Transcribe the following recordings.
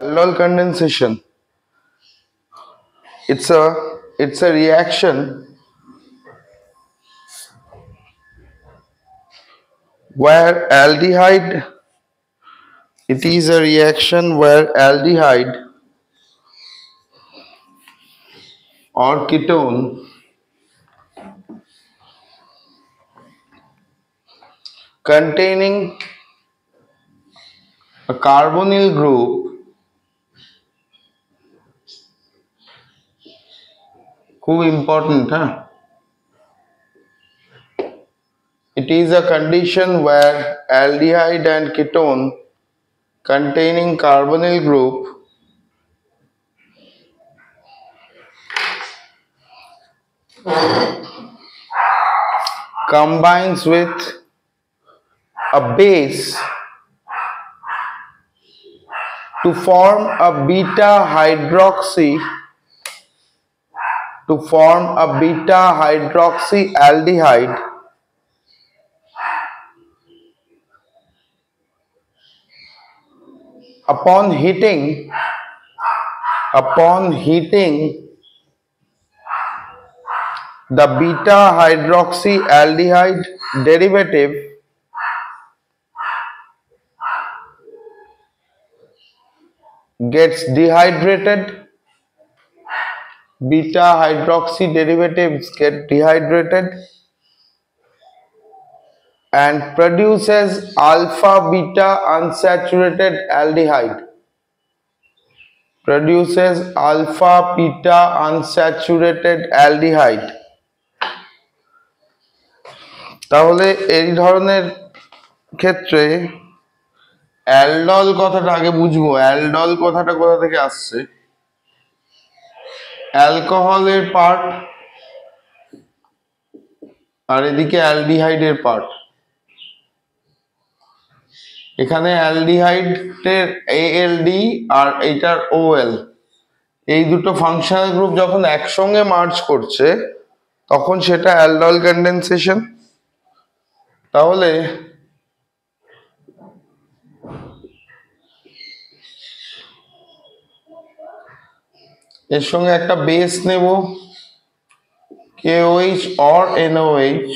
Aldol condensation. It's a reaction where aldehyde. It is a reaction where aldehyde or ketone containing a carbonyl group. Who important, huh? It is a condition where aldehyde and ketone containing carbonyl group combines with a base to form a beta hydroxy aldehyde upon heating the beta hydroxy aldehyde derivative gets dehydrated. Beta hydroxy derivatives get dehydrated and produces alpha beta unsaturated aldehyde. তাহলে এই ধরনের ক্ষেত্রে aldol কথাটা আগে বুঝবো। Aldol কথাটা কোথা থেকে আসছে? অ্যালকোহলের পার্ট আর এদিকে অ্যালডিহাইডের পার্ট। এখানে অ্যালডিহাইডের ALD আর এইটার OL, এই দুটো ফাংশনাল গ্রুপ যখন একসঙ্গে মার্জ করছে তখন সেটা অ্যালডল কন্ডেনসেশন। তাহলে এর সঙ্গে একটা বেস নেব KOH or NOH,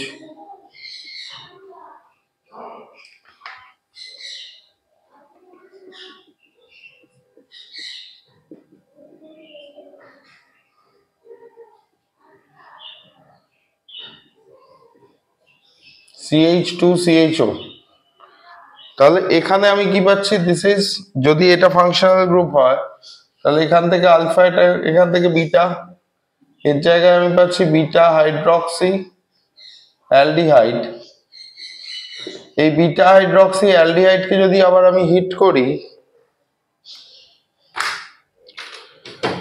CH2CHO। তাহলে এখানে আমি কি পাচ্ছি? দিস ইজ, যদি এটা ফাংশনাল গ্রুপ হয় তাহলে এখান থেকে আলফা, এটা এখান থেকে বিটা, এর জায়গায় আমি পাচ্ছি বিটা হাইড্রক্সি অ্যালডিহাইড। এই বিটা হাইড্রক্সি অ্যালডিহাইডকে যদি আবার আমি হিট করি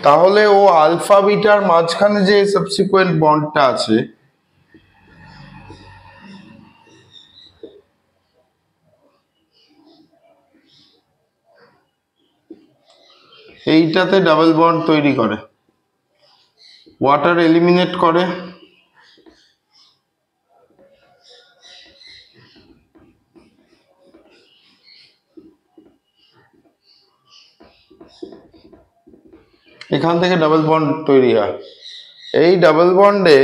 তাহলে ও আলফা বিটার মাঝখানে যে সাবসিকুয়েন্ট বন্ডটা আছে এইটাতে ডাবল বন্ড তৈরি করে, ওয়াটার এলিমিনেট করে। এখান থেকে ডাবল বন্ড তৈরি হয়। এই ডাবল বন্ডে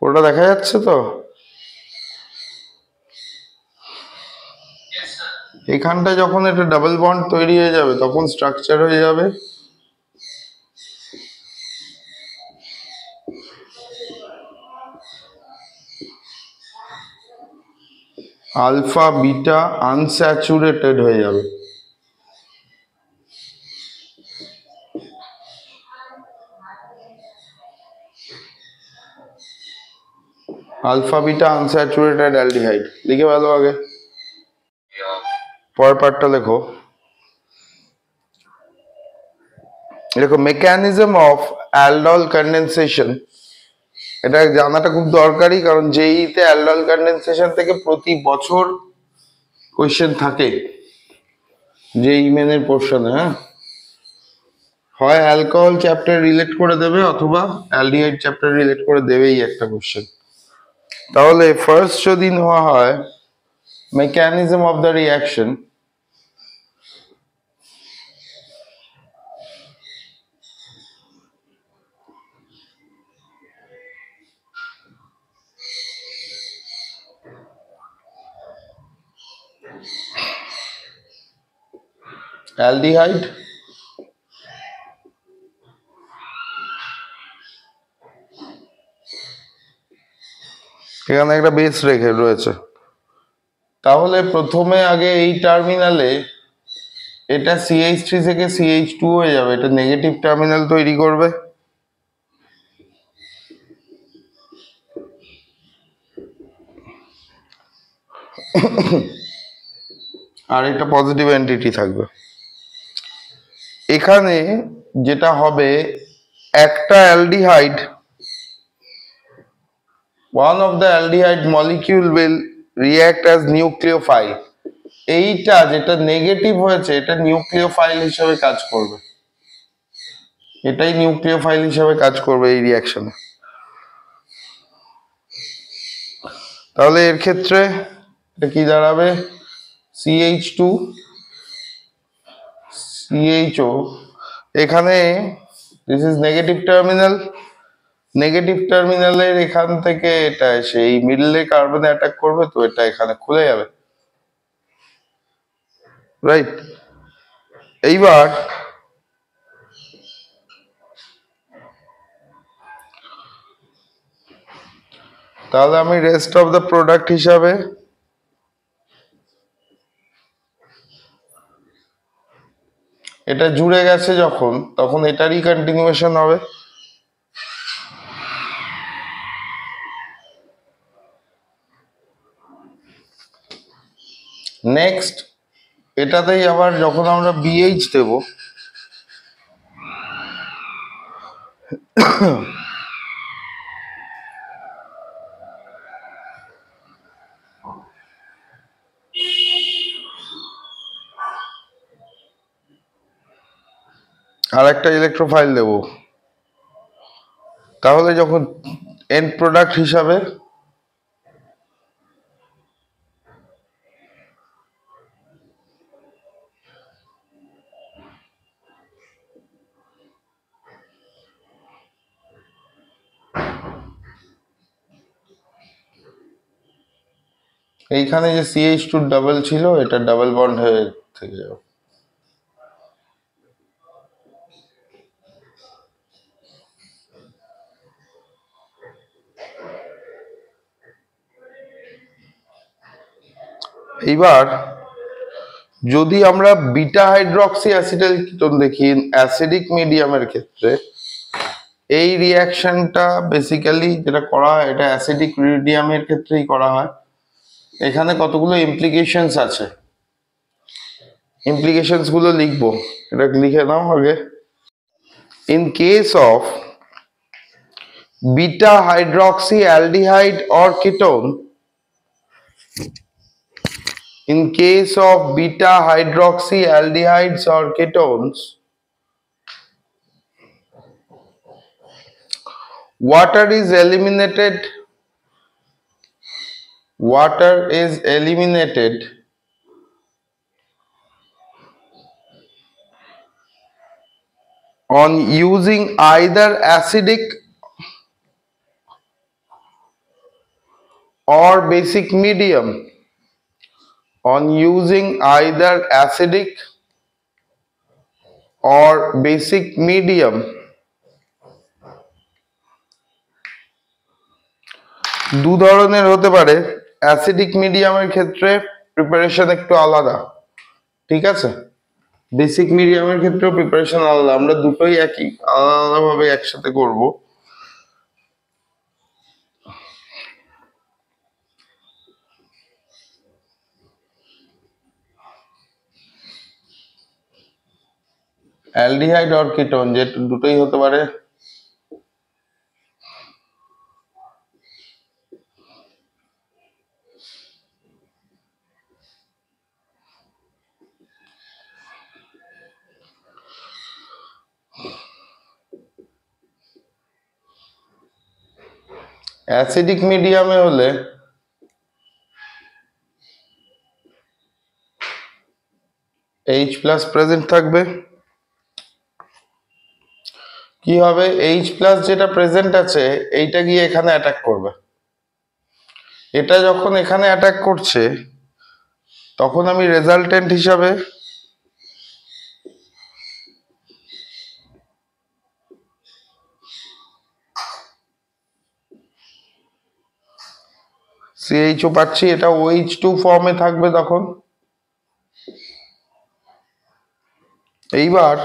ওটা দেখা যাচ্ছে তো, এখানটা যখন এটা ডাবল বন্ড তৈরি হয়ে যাবে তখন স্ট্রাকচার হয়ে যাবে আলফা বিটা আনস্যাচুরেটেড হয়ে যাবে। আলফা বিটা আনস্যাচুরেটেড অ্যালডিহাইড লিখে ভালো আগে, পরের পার্টটা লেখো। দেখো, মেকানিজম অফ অ্যালডল কন্ডেনসেশন, এটা জানাটা খুব দরকারি, কারণ JEE-তে অ্যালডল কন্ডেনসেশন থেকে প্রতি বছর কোয়েশ্চেন থাকে JEE মেনের পোর্শনে। হ্যাঁ, হয় অ্যালকোহল চ্যাপ্টার রিলেট করে দেবে অথবা অ্যালডিহাইড চ্যাপ্টার রিলেট করে দেবেই একটা কোয়েশ্চেন। তাহলে ফার্স্ট যদি নেওয়া হয় mechanism of the reaction, aldehyde, এখানে একটা বেস রেখে রয়েছে, তাহলে প্রথমে আগে এই টার্মিনালে এটা CH3 থেকে CH2 হয়ে যাবে, এটা নেগেটিভ টার্মিনাল তৈরি করবে, আর এটা পজিটিভ এন্টিটি থাকবে। এখানে যেটা হবে, একটা aldehyde, one of the aldehyde molecule will react as nucleophile, এইটা যেটা নেগেটিভ হয়েছে এটা নিউক্লিওফাইল হিসেবে কাজ করবে, এটাই নিউক্লিওফাইল হিসেবে কাজ করবে এই রিঅ্যাকশনে। তাহলে এর ক্ষেত্রে এটা কি দাঁড়াবে, CH2 CHO, এখানে this is negative terminal, negative টার্মিনালের এখান থেকে এটা এসে এই মিডলে কার্বনে অ্যাটাক করবে, তো এটা এখানে খুলে যাবে, রাইট। এইবার তাহলে আমি রেস্ট অফ দ্য প্রোডাক্ট হিসাবে এটা জুড়ে গেছে যখন, তখন এটারই কন্টিনিউয়েশন হবে। নেক্সট এটাতেই আবার যখন আমরা BH দেব, আর একটা ইলেকট্রোফাইল দেব, তাহলে যখন এন্ড প্রোডাক্ট হিসাবে এইখানে যে CH2 ডাবল ছিল, এটা ডাবল বন্ড হয়ে থেকে যাবে। এইবার যদি আমরা বিটা হাইড্রক্সি অ্যাসিটাইল কিটোন দেখি অ্যাসিডিক মিডিয়ামের ক্ষেত্রে, এই রিঅ্যাকশনটা বেসিক্যালি যেটা করা হয় এটা অ্যাসিডিক মিডিয়ামের ক্ষেত্রেই করা হয়। এখানে কতগুলো ইমপ্লিকেশনস আছে, ইমপ্লিকেশনস গুলো লিখবো, এটা লিখে নাও আগে। In case of beta hydroxy aldehyde or ketone, in case of beta hydroxy aldehydes or ketones, water is eliminated on using either acidic or basic medium, on using either acidic or basic medium, দু ধরনের হতে পারে। Acidic মিডিয়ামের ক্ষেত্রে preparation একটু আলাদা, ঠিক আছে, বেসিক মিডিয়ামের ক্ষেত্রেও প্রিপারেশন আলাদা, আমরা দুটোই একই আলাদাভাবে একসাথে করব। অ্যালডিহাইড অর কিটোন যে দুটোই হতে পারে। অ্যাসিডিক মিডিয়ামে হলে H প্লাস প্রেজেন্ট থাকবে, কি হবে H প্লাস যেটা প্রেজেন্ট আছে এইটা গিয়ে এখানে অ্যাটাক করবে, এটা যখন এখানে অ্যাটাক করছে তখন আমি রেজাল্টেন্ট হিসাবে CH পাচ্ছি, এটা OH2 ফর্মে থাকবে তখন। এইবার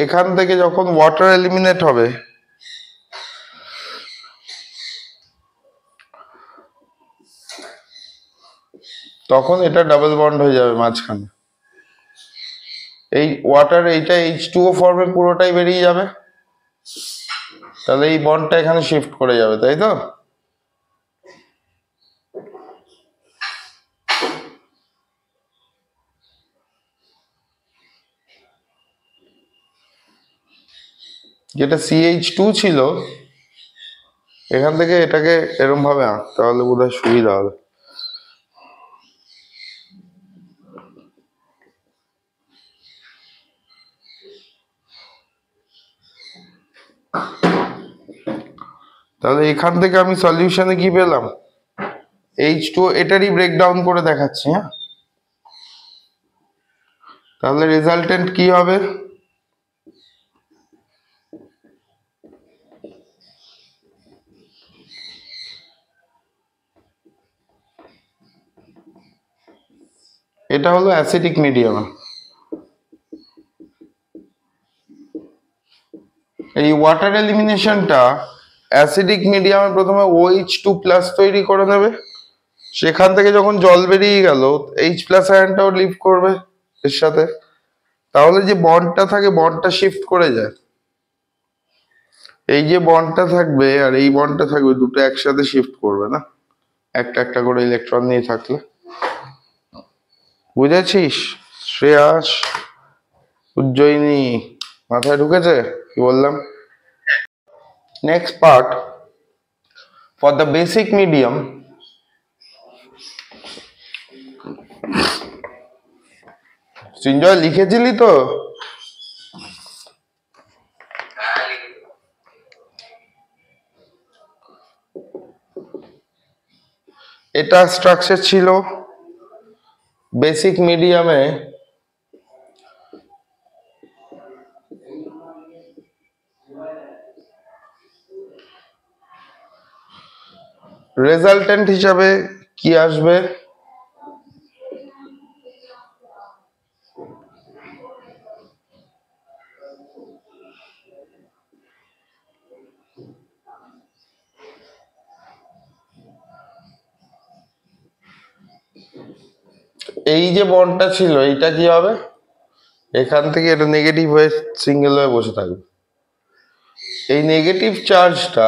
এখান থেকে যখন ওয়াটার এলিমিনেট হবে তখন এটা ডাবল বন্ড হয়ে যাবে মাঝখানে। এই ওয়াটার এইটা H2O ফর্মে পুরোটাই বেরিয়ে যাবে, তাহলে এই বন্ডটা এখানে শিফট করে যাবে, তাই তো? যেটা CH2 ছিল এখান থেকে এটাকে এরম ভাবে আঁক, তাহলে বোধহয় সুবিধা হবে। তাহলে এখান থেকে আমি সলিউশনে কি পেলাম, H2O এটারই ব্রেকডাউন করে দেখাচ্ছি। হ্যাঁ, তাহলে রেজাল্টেন্ট কি হবে, এটা হলো অ্যাসিডিক মিডিয়াম। এই ওয়াটার এলিমিনেশনটা অ্যাসিডিক মিডিয়ামে প্রথমে OH2+ তৈরি করে নেবে, সেখান থেকে যখন জল বেরিয়ে গেল H+ আয়নটাও লিভ করবে এর সাথে, তাহলে যে বন্ডটা থাকে বন্ডটা শিফট করে যায়। এই যে বন্ডটা থাকবে আর এই বন্ডটা থাকবে, দুটো একসাথে শিফট করবে না, একটা একটা করে ইলেকট্রন নিয়ে থাকলে। বুঝেছিস শ্রেয়াস, উজ্জয়িনী, মাথায় ঢুকেছে কি বললাম? Next part, for the basic medium সিঞ্জয় লিখেছিলি তো? এটা স্ট্রাকচার ছিল বেসিক মিডিয়ামে। রেজাল্টেন্ট হিসাবে কি আসবে, এই যে বন্ডটা ছিল এইটা কি হবে, এখান থেকে এটা নেগেটিভ হয়ে সিঙ্গেল হয়ে বসে থাকবে। এই নেগেটিভ চার্জটা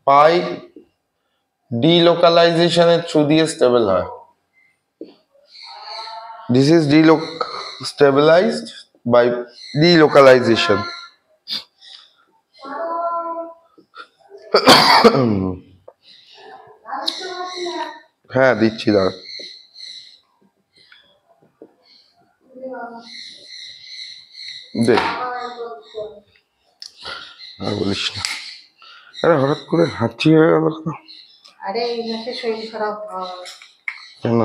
পাই ডিলোকালাইজেশনের থ্রু দিয়ে স্টেবল হয়। This is stabilized by delocalization. হ্যাঁ দিচ্ছি, দাঁড়া। দেখ আর বলিস না, আরে হঠাৎ করে হাঁচি হয়ে গেল। আরে এই মাসে শরীর খারাপ কেন,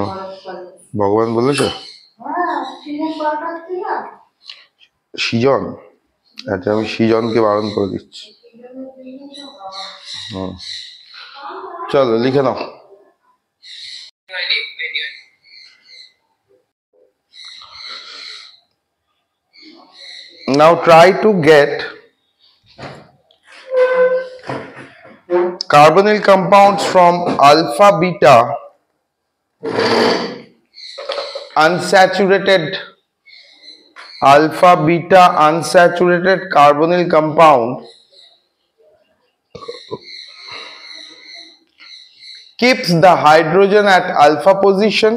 ভগবান বলেছে? সৃজন, আচ্ছা আমি সৃজনকে বারণ করে দিচ্ছি। চলো লিখে নাও। Now try to get carbonyl compounds from alpha beta unsaturated carbonyl compound keeps the hydrogen at alpha position,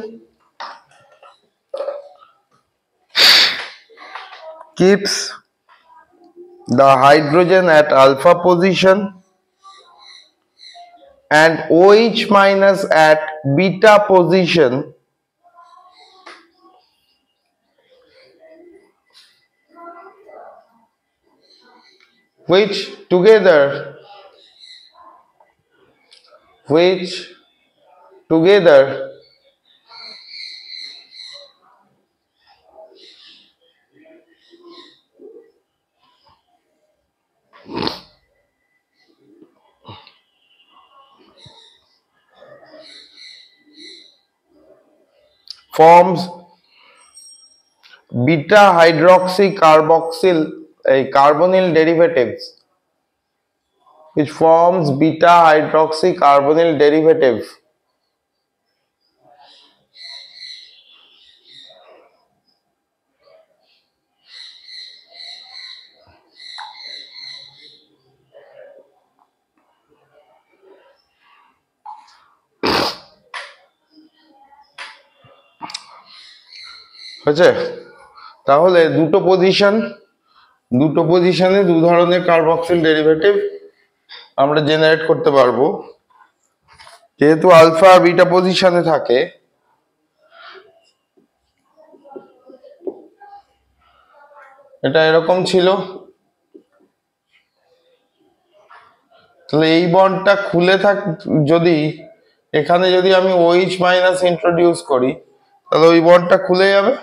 and OH minus at beta position, which together forms beta hydroxy carboxyl a carbonyl derivatives, which forms beta hydroxy carbonyl derivative. হয়েছে? তাহলে দুটো পজিশনে দু ধরনের carboxyl derivative আমরা generate করতে পারবো। যেহেতু আলফা আর বিটা পজিশনে থাকে, এটা এরকম ছিল, তাহলে এই বন্ডটা খুলে থাক, যদি এখানে যদি আমি OH মাইনাস ইন্ট্রোডিউস করি, তাহলে ওই বন্ডটা খুলে যাবে।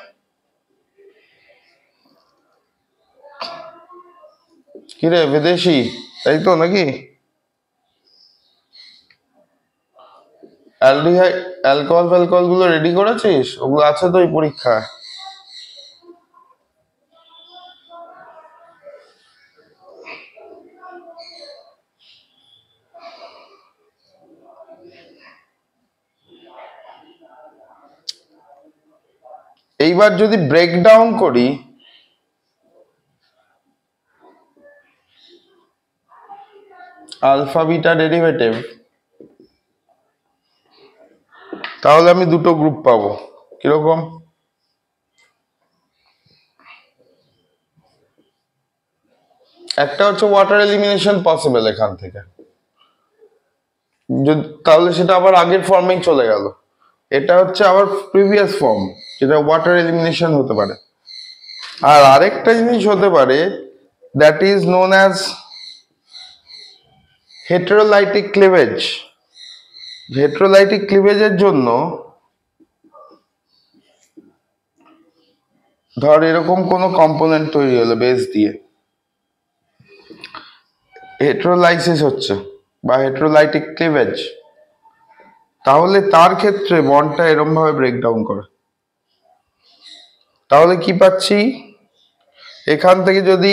কিরে বিদেশি, তাই তো নাকি? অ্যালডিহাইড অ্যালকোহল ফ্যালকোহল গুলো রেডি করেছিস? ওগুলো আছে তো এই পরীক্ষায়। এইবার যদি ব্রেকডাউন করি, আলফা বিটা ডেরিভেটিভ, তাহলে আমি দুটো গ্রুপ পাবো। কিরকম? একটা হচ্ছে ওয়াটার এলিমিনেশন পসিবল এখান থেকে, তাহলে সেটা আবার আগের ফর্মেই চলে গেল। এটা হচ্ছে আবার প্রিভিয়াস ফর্ম, যেটা ওয়াটার এলিমিনেশন হতে পারে। আর আরেকটা জিনিস হতে পারে, that is known as heterolytic cleavage. Heterolytic ক্লিভেজের জন্য ধর এরকম কোনো কম্পোনেন্ট তৈরি হলো বেস দিয়ে, হেটেরোলাইসিস হচ্ছে বা হেটেরোলাইটিক ক্লিভেজ, তাহলে তার ক্ষেত্রে বন্ডটা এরকম ভাবে ব্রেকডাউন করে। তাহলে কি পাচ্ছি, এখান থেকে যদি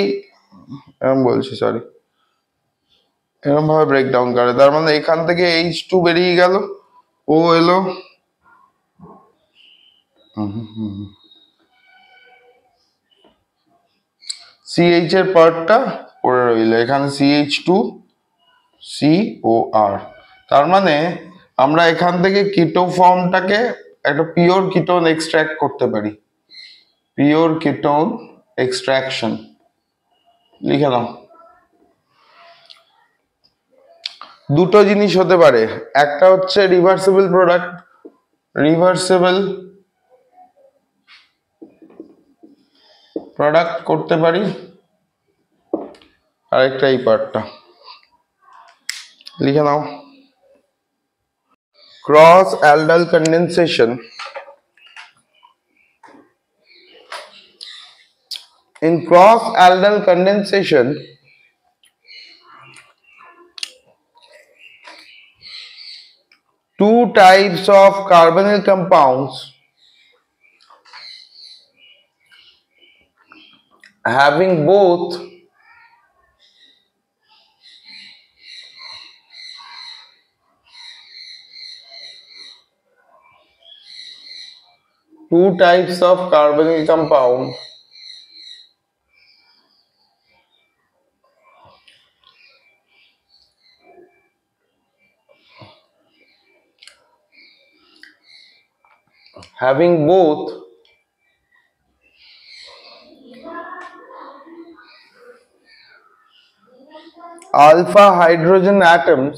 এরকম ভাবে ব্রেকডাউন করে, তার মানে এখান থেকে H2 বেরিয়ে গেল, ও এলো, CH এর পার্টটা পড়ে রইল, এখানে CH2COR। তার মানে আমরা এখান থেকে কিটো ফর্মটাকে একটা পিওর কিটোন এক্সট্রাক্ট করতে পারি। পিওর কিটোন এক্সট্রাকশন লিখে নাও। দুটো জিনিস হতে পারে, একটা হচ্ছে রিভার্সিবল প্রোডাক্ট করতে পারি, আর একটা এই পার্টটা লিখে নাও। Cross aldol condensation, in cross aldol condensation two types of carbonyl compounds having both carbonyl compound having both alpha hydrogen atoms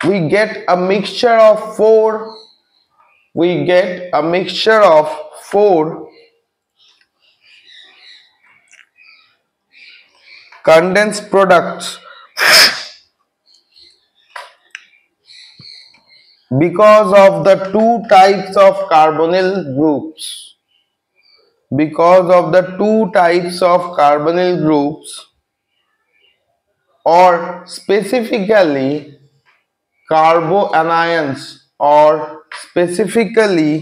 we get a mixture of four condensed products because of the two types of carbonyl groups. Because of the two types of carbonyl groups, or specifically carboanions, or specifically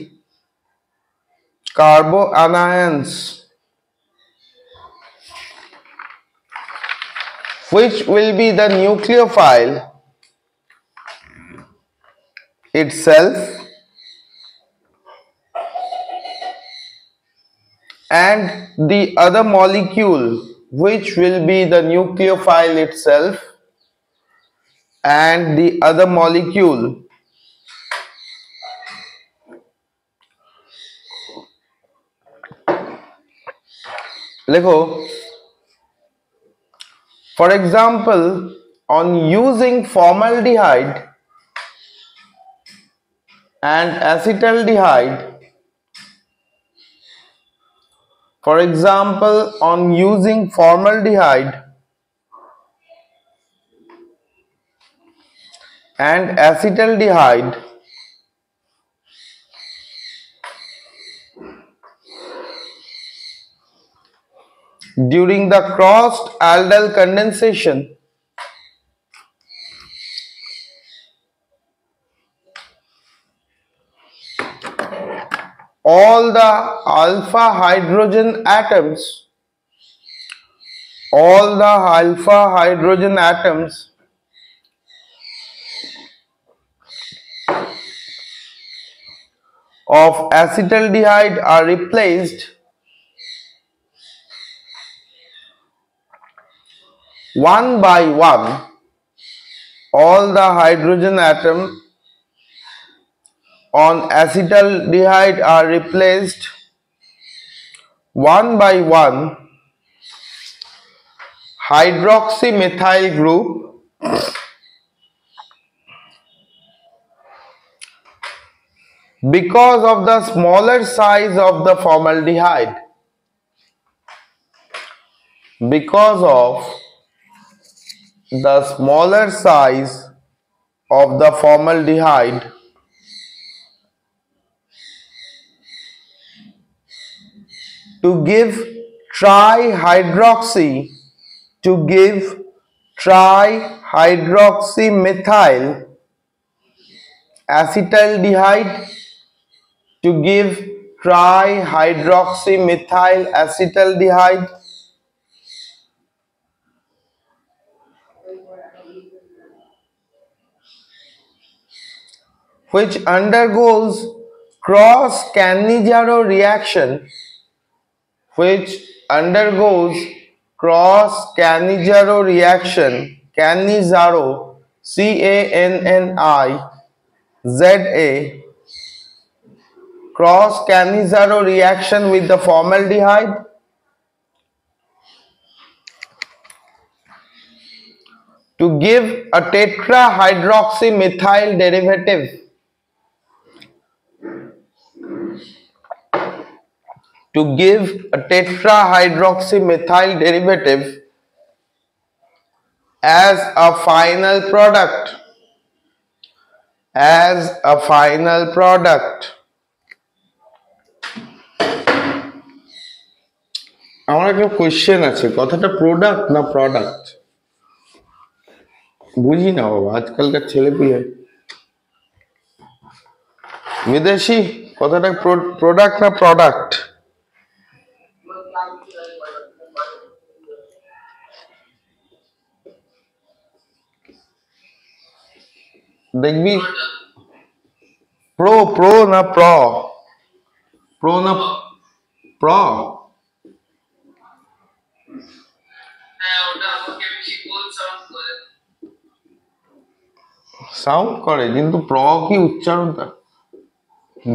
carboanions, which will be the nucleophile itself and the other molecule which will be the nucleophile itself and the other molecule देखो, for example, on using formaldehyde and acetaldehyde, for example, on using formaldehyde and acetaldehyde, during the crossed aldol condensation, all the alpha hydrogen atoms, all the alpha hydrogen atoms of acetaldehyde are replaced one by one. All the hydrogen atom on acetaldehyde are replaced one by one hydroxymethyl group because of the smaller size of the formaldehyde. Because of the smaller size of the formaldehyde, to give trihydroxy, to give trihydroxymethyl acetaldehyde, to give trihydroxymethyl acetaldehyde, which undergoes cross Cannizzaro reaction, which undergoes cross Cannizzaro reaction, Cannizzaro, C-A-N-N-I-Z-A, cross Cannizzaro reaction with the formaldehyde to give a tetrahydroxymethyl derivative, to give a tetrahydroxymethyl derivative as a final product, as a final product. আমার একটা question আছে, কথাটা product না product বুঝি না বাবা, আজকালকার ছেলেপিলে বিদেশি, কথাটা প্রোডাক্ট না প্রোডাক্ট? দেখবি প্রো না প্রো না প্র? সাউন্ড করে কিন্তু প্র কি উচ্চারণটা?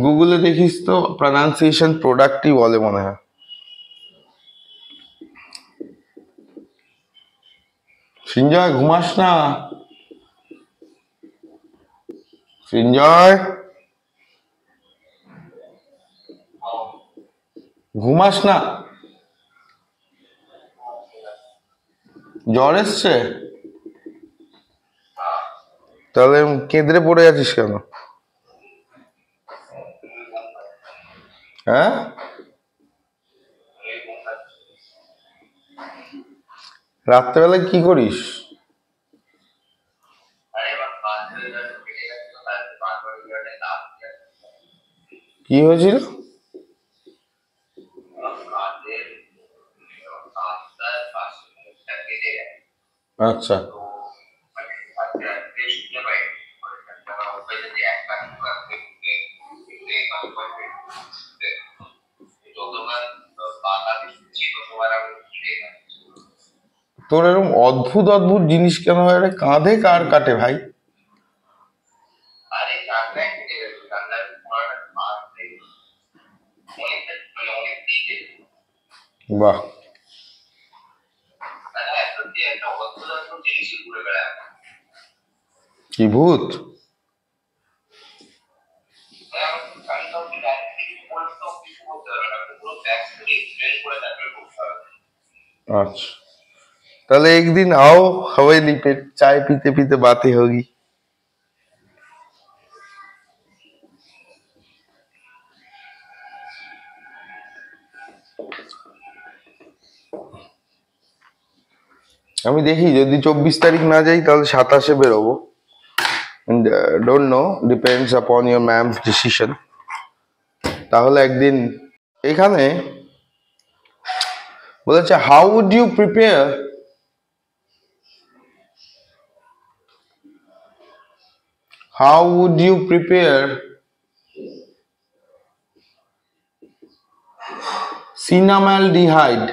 গুগলে দেখিস তো, প্রনাউন্সিয়েশন প্রোডাক্টই বলে মনে হয়। সঞ্জয় ঘুমাস না, সঞ্জয় ঘুমাস না, জ্বর এসছে? তাহলে কেঁদরে পড়ে আছিস কেন? হ্যাঁ, রাত্রেবেলায় কি করিস? কি হয়েছিল? আচ্ছা, তোর এরকম অদ্ভুত অদ্ভুত জিনিস কেন হয় রে? কাঁধে কার কাটে ভাই? বাহ, কি ভূত? আচ্ছা, তাহলে একদিন आओ हवेली पे चाय पीते पीते बातें होगी। আমি দেখি যদি 24 তারিখ না যাই তাহলে 27-এ বেরোবো। Don't know, depends upon your ma'am's decision. তাহলে একদিন এখানে বলেছে how would you prepare how would you prepare cinnamaldehyde?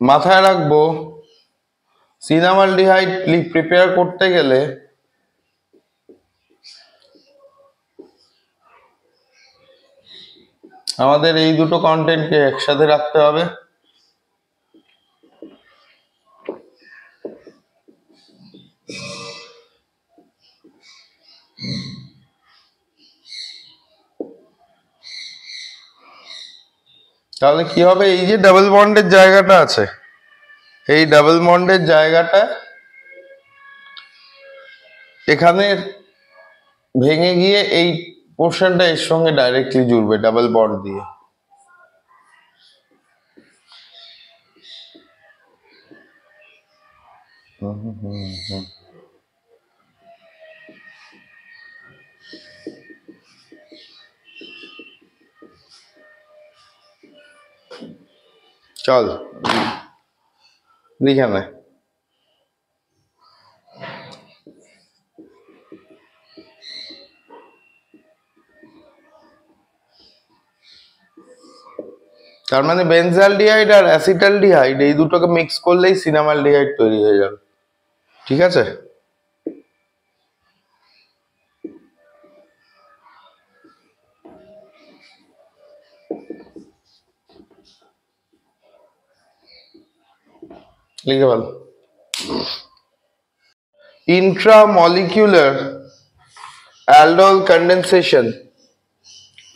মাথায় রাখবো, সিনামালডিহাইড প্রিপেয়ার করতে গেলে আমাদের এই দুটো কন্টেন্টকে একসাথে রাখতে হবে। তাহলে কি হবে, এই যে ডাবল বন্ডের জায়গাটা আছে, এই ডাবল বন্ডের জায়গাটা এখানে ভেঙে গিয়ে এই পোর্শনটা এর সঙ্গে ডাইরেক্টলি জুড়বে ডাবল বন্ড দিয়ে। চল লিখে নে। তার মানে বেনজালডিহাইড আর অ্যাসিটালডিহাইড এই দুটোকে মিক্স করলেই সিনামালডিহাইড তৈরি হয়ে যাবে। ঠিক আছে, লিখে বল। intramolecular aldol condensation,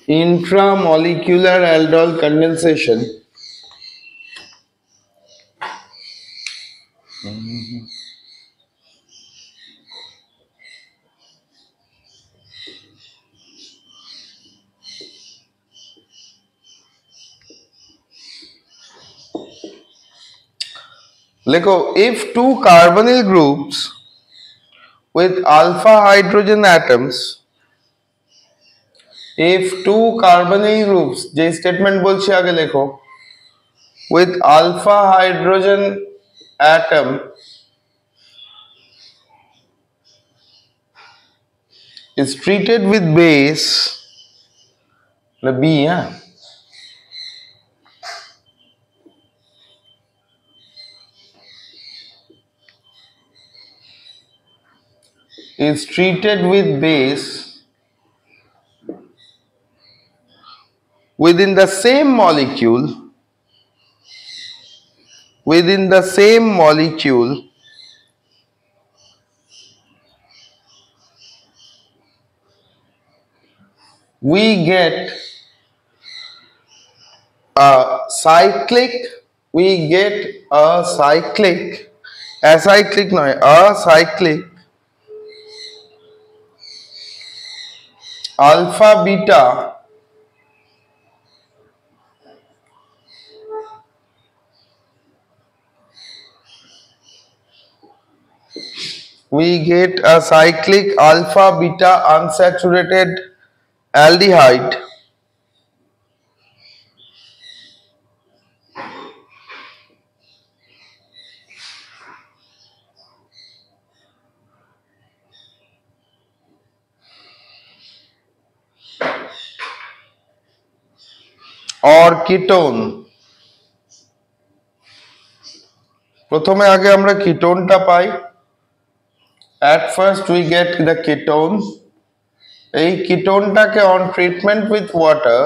intramolecular aldol condensation লেখো, if two carbonyl groups with alpha hydrogen atoms, if two carbonyl groups, যে স্টেটমেন্ট বলছি আগে লেখো, with alpha hydrogen atom is treated with base B, is treated with base within the same molecule within the same molecule we get a cyclic acyclic নয় acyclic alpha beta unsaturated aldehyde or ketone. প্রথমে আগে আমরা কিটোনটা পাই। At first we get the ketone. এই কিটোনটাকে on treatment with water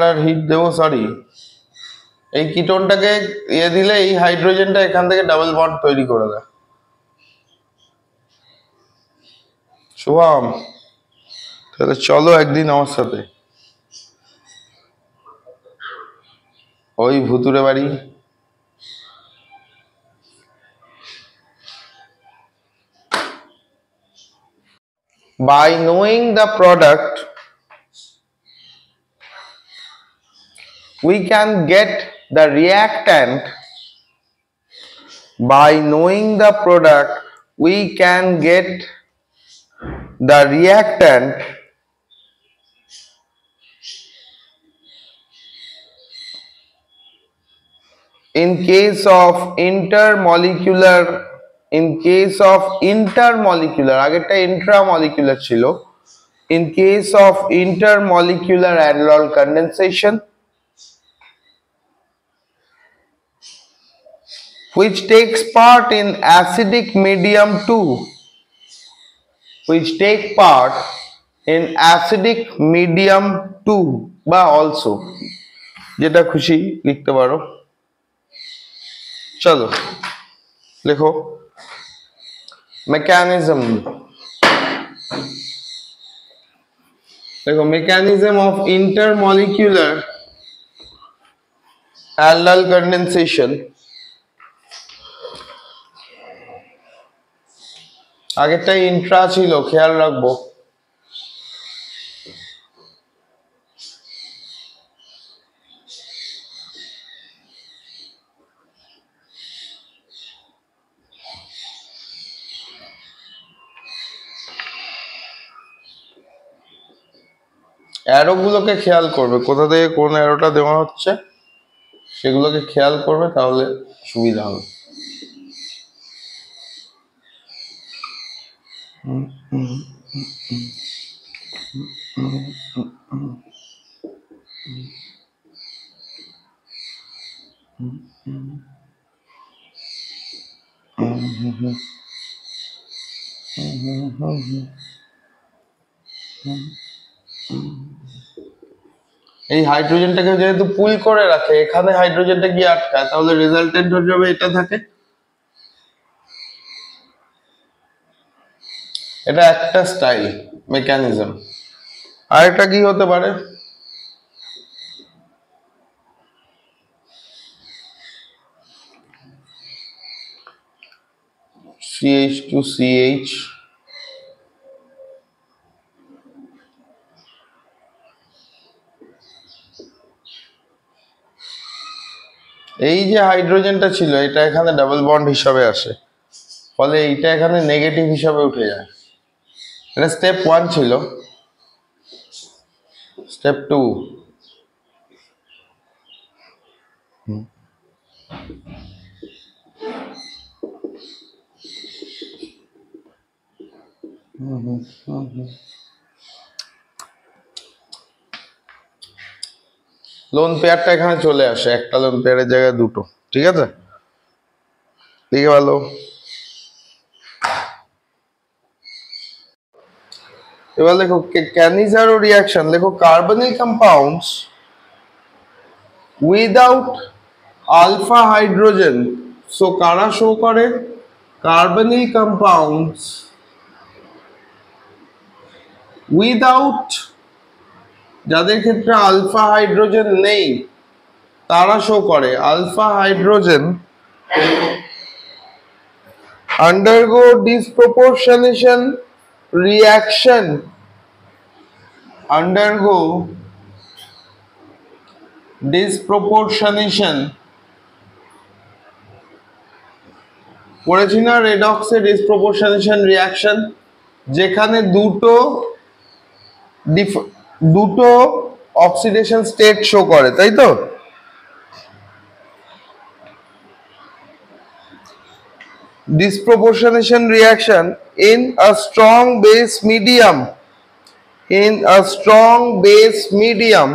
আর heat দেবো, sorry, এই কিটোনটাকে দিলে এই হাইড্রোজেনটা এখান থেকে ডাবল বন্ড তৈরি করে দেয়। শুভম, তাহলে চলো একদিন আমার সাথে ওই ভুতুরে বাড়ি। By knowing the product we can get the reactant. By knowing the product we can get the reactant in case of intermolecular আগেরটা intramolecular ছিল, in case of intermolecular aldol condensation which takes part in acidic medium 2 বা also যেটা খুশি লিখতে পারো। চলো লেখো mechanism of intermolecular aldol condensation। আগেরটা ইন্ট্রা ছিল, খেয়াল রাখবো। অ্যারো গুলোকে খেয়াল করবে, কোথা থেকে কোন অ্যারোটা দেওয়া হচ্ছে সেগুলোকে খেয়াল করবে, তাহলে সুবিধা হবে। এই হাইড্রোজেনটাকে যেহেতু পুল করে রাখে, এখানে হাইড্রোজেনটা গিয়ে আটকায়, তাহলে রেজাল্টেন্ট হয়ে যাবে এটা থাকে। এটা একটা স্টাইল মেকানিজম। আর এটা কি হতে পারে? CH2CH এই যে হাইড্রোজেনটা ছিল এটা এখানে ডাবল বন্ড হিসাবে আসে, ফলে এইটা এখানে নেগেটিভ হিসাবে উঠে যায়। এটা স্টেপ 1 ছিল। স্টেপ 2 লোন পেয়ারটা এখানে চলে আসে, একটা লোন পেয়ারের জায়গায় দুটো, ঠিক আছে, লিখে ভালো। এবার লেখো ক্যানিজারো রিয়াকশন, লেখো carbonyl compounds without alpha hydrogen. So কারা শো করে? কার্বনিল কম্পাউন্ডস উইদাউট, যাদের ক্ষেত্রে আলফা হাইড্রোজেন নেই তারা শো করে। Alpha hydrogen undergo disproportionation reaction, undergo disproportionation, পড়েছি না রেডক্সে ডিসপ্রপোর্শনেশন রিয়াকশন, যেখানে দুটো অক্সিডেশন স্টেট শো করে, তাই তো? Disproportionation reaction in a strong base medium, in a strong base medium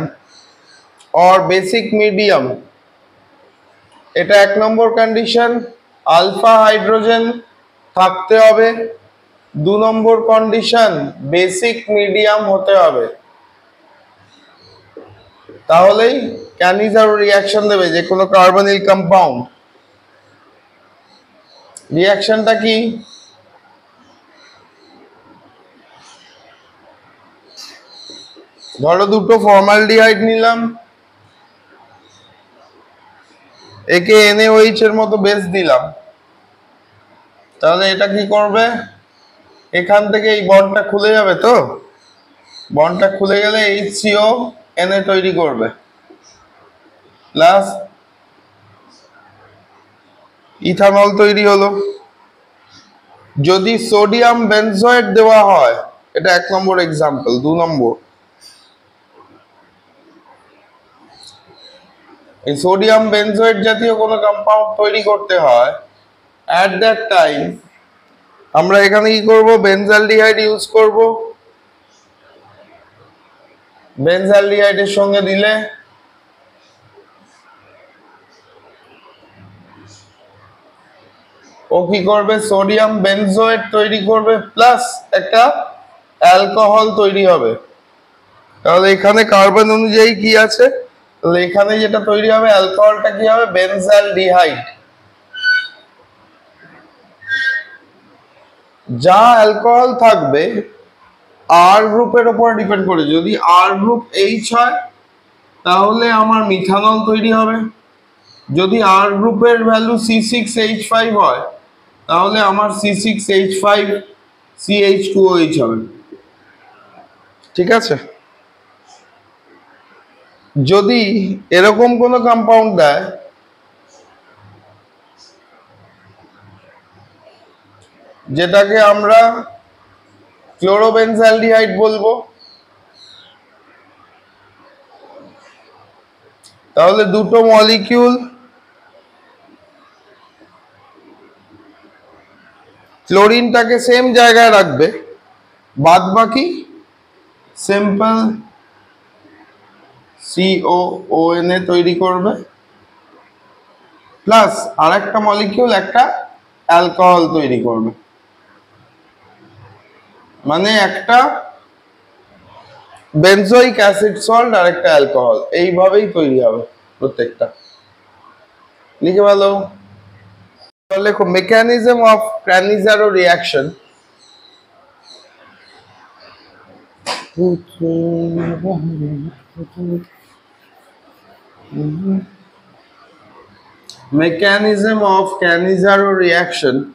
or basic medium, এটা এক নম্বর কন্ডিশন, আলফা হাইড্রোজেন থাকতে হবে। দু নম্বর কন্ডিশন, বেসিক মিডিয়াম হতে হবে। তাহলেই ক্যানিজারো রিয়াকশন দেবে যে কোনো কার্বনিল কম্পাউন্ড। রিয়াকশনটা কি? ধরো দুটো ফর্মালডিহাইড নিলাম, একে NaOH এর মতো বেস দিলাম, তাহলে এটা কি করবে? এখান থেকে এই বন্ডটা খুলে যাবে, তো বন্ডটা খুলে গেলে HCO Na তৈরি করবে, প্লাস ইথানল তৈরি হলো। যদি সোডিয়াম বেনজয়েট দেওয়া হয়, এটা এক নম্বর এক্সাম্পল। দু নম্বর, এই সোডিয়াম বেনজয়েট জাতীয় কোনো কম্পাউন্ড তৈরি করতে হয়, অ্যাট দ্যাট টাইম আমরা এখানে কি করব? বেনজালডিহাইড ইউজ করব। বেনজালডিহাইডের সঙ্গে দিলে ও কি করবে? সোডিয়াম বেনজয়েট তৈরি করবে, প্লাস একটা অ্যালকোহল তৈরি হবে। তাহলে এখানে কার্বন অনুযায়ী কি আছে? তাহলে এখানে যেটা তৈরি হবে অ্যালকোহলটা কি হবে? বেনজালডিহাইড। যা অ্যালকোহল থাকবে আর গ্রুপের উপর ডিপেন্ড করে। যদি আর গ্রুপ H হয় তাহলে আমার মিথানল তৈরি হবে। যদি আর গ্রুপের ভ্যালু C6H5 হয় তাহলে আমার C6H5CH2OH হবে। ঠিক আছে? যদি এরকম কোনো কম্পাউন্ড দেয় যেটাকে আমরা ক্লোরোবেনজালডিহাইড বলবো, তাহলে দুটো মলিকিউল ক্লোরিনটাকে সেম জায়গায় রাখবে, বাদ বাকি সিম্পল COONA তৈরি করবে, প্লাস আরেকটা মলিকিউল একটা অ্যালকোহল তৈরি করবে। মানে একটা বেনজোইক অ্যাসিড সল্ট আর একটা অ্যালকোহল, এইভাবেই তৈরি হবে প্রত্যেকটা। লিখে ভালো লেখো mechanism of Cannizzaro reaction. Mechanism of Cannizzaro reaction.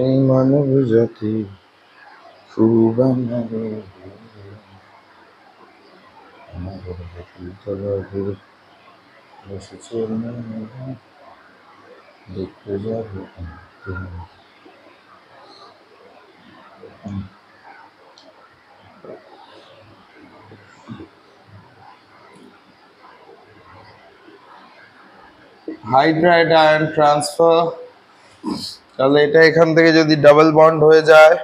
এই মানব জাতি দেখতে যাবো হাইড্রাইড আয়ন ট্রান্সফার, তাহলে এটা এখান থেকে যদি ডাবল বন্ড হয়ে যায়,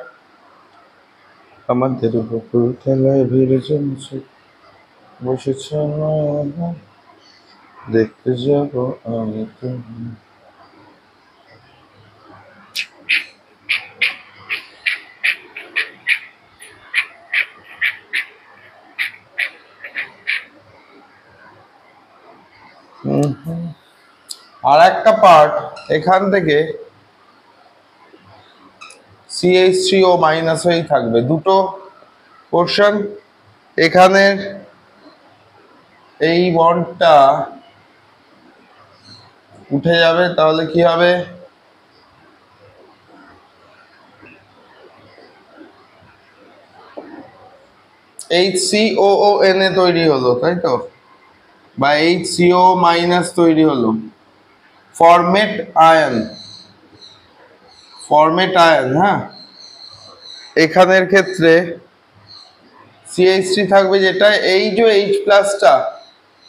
আমাদের বকুল খেলায় ভিড় জমছে, বসেছ দেখতে যাব আমি তুমি। আর একটা পার্ট এখান থেকে CH3O মাইনাস হয়েই থাকবে, দুটো পোর্শন। এখানের এই বন্ডটা উঠে যাবে, তাহলে কি হবে, HCOONA তৈরি হলো, তাই তো, বা HCO মাইনাস তৈরি হলো, ফরমেট আয়ন, ফরমেট আয়ন। হ্যাঁ, এখানের ক্ষেত্রে CH3 থাকবে, যেটা এই যে H প্লাসটা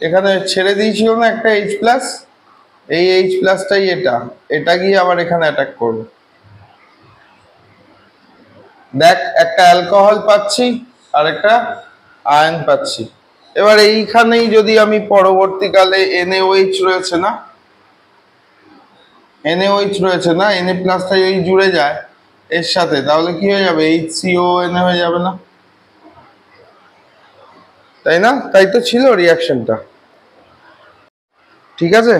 এখানে ছেড়ে দিয়েছিল না একটা H প্লাস, এই H প্লাসটাই এটা গিয়ে আবার এখানে অ্যাটাক করবে। দেখ, একটা অ্যালকোহল পাচ্ছি আর একটা আয়ন পাচ্ছি। এবার এইখানেই যদি আমি পরবর্তীকালে NaOH রয়েছে না, NaOH রয়েছে না, Na প্লাসটা যদি জুড়ে যায় এর সাথে, তাহলে কি হয়ে যাবে, HCONA হয়ে যাবে না, তাই না? তাই তো ছিল রিয়াকশনটা। ঠিক আছে,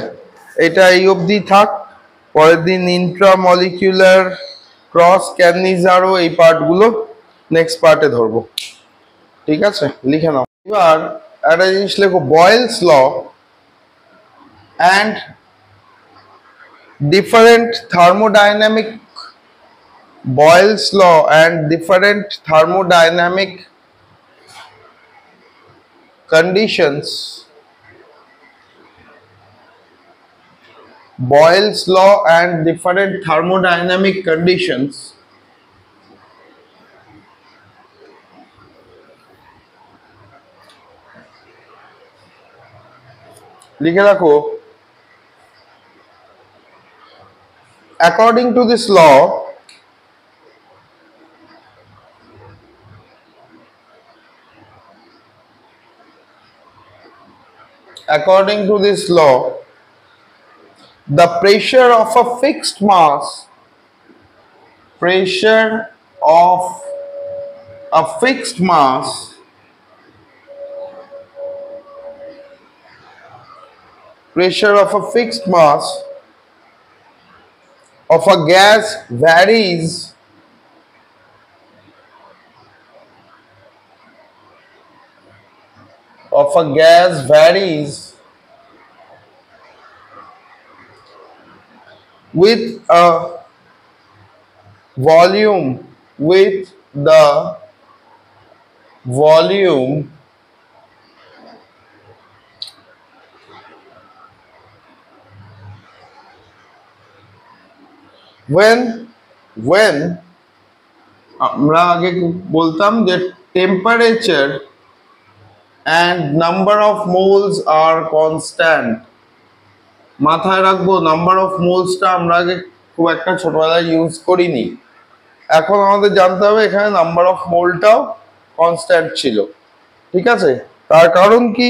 এটা এই অবধি থাক। পরের দিন ইন্ট্রামলিকুলার ক্রস ক্যানিজারও এই পার্টগুলো নেক্সট পার্টে ধরবো। ঠিক আছে, লিখে নাও। এবার একটা জিনিস লেখো, Boyle's law and different thermodynamic Boyle's law and different thermodynamic conditions. Boyle's law and different thermodynamic conditions লিখে রাখো। According to this law, the pressure of a fixed mass, pressure of a fixed mass of a gas varies with a volume when আমরা আগে বলতাম যে temperature and number of moles are constant। মাথায় রাখবো, number of মোলসটা আমরা আগে খুব একটা ছোটবেলায় ইউজ করিনি, এখন আমাদের জানতে হবে এখানে নাম্বার অফ মোলটাও কনস্ট্যান্ট ছিল। ঠিক আছে, তার কারণ কি,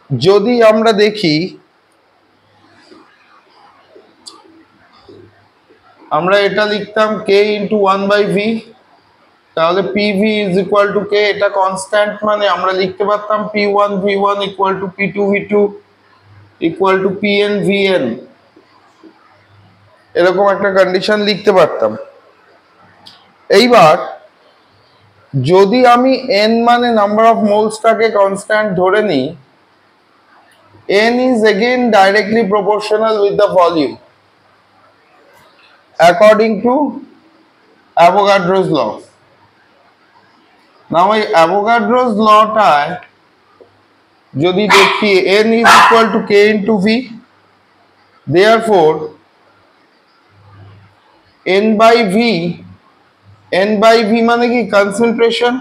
যদি আমরা দেখি, আমরা এটা লিখতাম K ইন্টু 1/V, তাহলে PV is equal two K, এটা কনস্ট্যান্ট, মানে আমরা লিখতে পারতাম P1V1 equal to P2V2 equal to PNVN, এরকম একটা কন্ডিশন লিখতে পারতাম। এইবার যদি আমি n মানে নাম্বার অফ মোলসটাকে কনস্ট্যান্ট ধরে নিই, n is again directly proportional with the volume according to Avogadro's law. Now এই Avogadro's lawটায় যদি দেখি n is equal to K into V, therefore n by V n by V মানে কি concentration,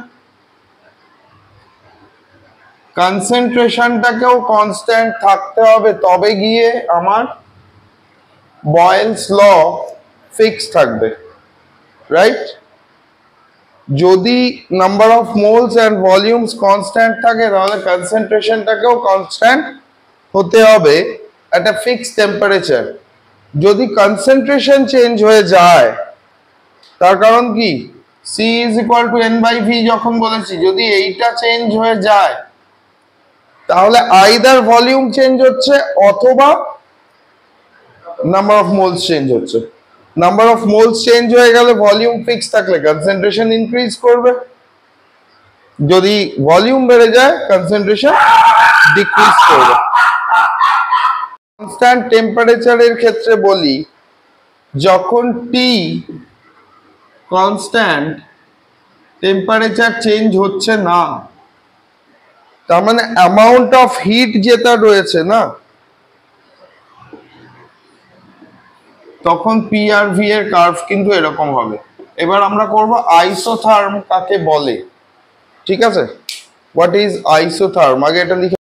কনসেন্ট্রেশনটাকেও constant থাকতে হবে, তবে গিয়ে আমার বয়েলস ল ফিক্স থাকবে, রাইট? যদি number of moles and volumes constant থাকে তাহলে কনসেন্ট্রেশনটাকেও কনস্ট্যান্ট হতে হবে একটা ফিক্সড টেম্পারেচার। যদি কনসেন্ট্রেশন চেঞ্জ হয়ে যায় তার কারণ কি, C is equal to n by V যখন বলেছি, যদি এইটা চেঞ্জ হয়ে যায় তাহলে আইদার ভলিউম চেঞ্জ হচ্ছে অথবা নাম্বার অফ মোলস চেঞ্জ হচ্ছে। নাম্বার অফ মোলস চেঞ্জ হয়ে গেলে ভলিউম ফিক্স থাকলে কনসেন্ট্রেশন ইনক্রিজ করবে, যদি ভলিউম বেড়ে যায় কনসেন্ট্রেশন ডিক্রিজ করবে। কনস্ট্যান্ট টেম্পারেচারের ক্ষেত্রে বলি, যখন টি কনস্ট্যান্ট টেম্পারেচার চেঞ্জ হচ্ছে না, তার মানে অ্যামাউন্ট অফ হিট যেটা রয়েছে না, তখন পি আর ভি এর কার্ভ কিন্তু এরকম হবে। এবার আমরা করব আইসোথার্ম কাকে বলে, ঠিক আছে? হোয়াট ইজ আইসোথার্ম, আগে এটা লিখে